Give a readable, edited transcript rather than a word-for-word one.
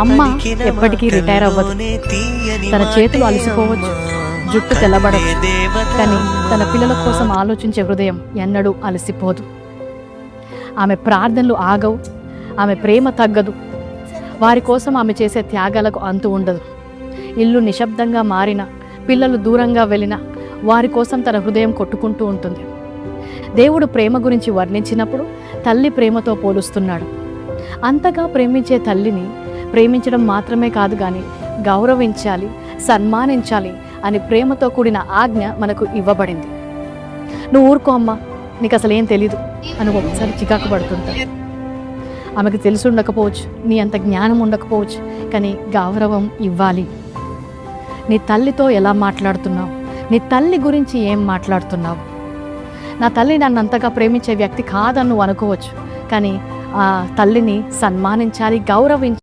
అమ్మ ఎప్పటికీ రిటైర్ అవ్వదు. తన చేతులు అలసిపోవచ్చు, జుట్టు తెల్లబడచ్చు, కానీ తన పిల్లల కోసం ఆలోచించే హృదయం ఎన్నడూ అలసిపోదు. ఆమె ప్రార్థనలు ఆగవు, ఆమె ప్రేమ తగ్గదు. వారి కోసం ఆమె చేసే త్యాగాలకు అంతు ఉండదు. ఇల్లు నిశ్శబ్దంగా మారిన, పిల్లలు దూరంగా వెళ్ళినా వారి కోసం తన హృదయం కొట్టుకుంటూ ఉంటుంది. దేవుడు ప్రేమ గురించి వర్ణించినప్పుడు తల్లి ప్రేమతో పోలుస్తున్నాడు. అంతగా ప్రేమించే తల్లిని ప్రేమించడం మాత్రమే కాదు, కానీ గౌరవించాలి, సన్మానించాలి అని ప్రేమతో కూడిన ఆజ్ఞ మనకు ఇవ్వబడింది. నువ్వు ఊరుకో అమ్మా, నీకు అసలు ఏం తెలీదు అని ఒకసారి చికాకు పడుతుంటావు. ఆమెకు తెలిసి ఉండకపోవచ్చు, నీ అంత జ్ఞానం ఉండకపోవచ్చు, కానీ గౌరవం ఇవ్వాలి. నీ తల్లితో ఎలా మాట్లాడుతున్నావు? నీ తల్లి గురించి ఏం మాట్లాడుతున్నావు? నా తల్లి నన్ను అంతగా ప్రేమించే వ్యక్తి కాదని నువ్వు అనుకోవచ్చు, కానీ ఆ తల్లిని సన్మానించాలి, గౌరవించాలి.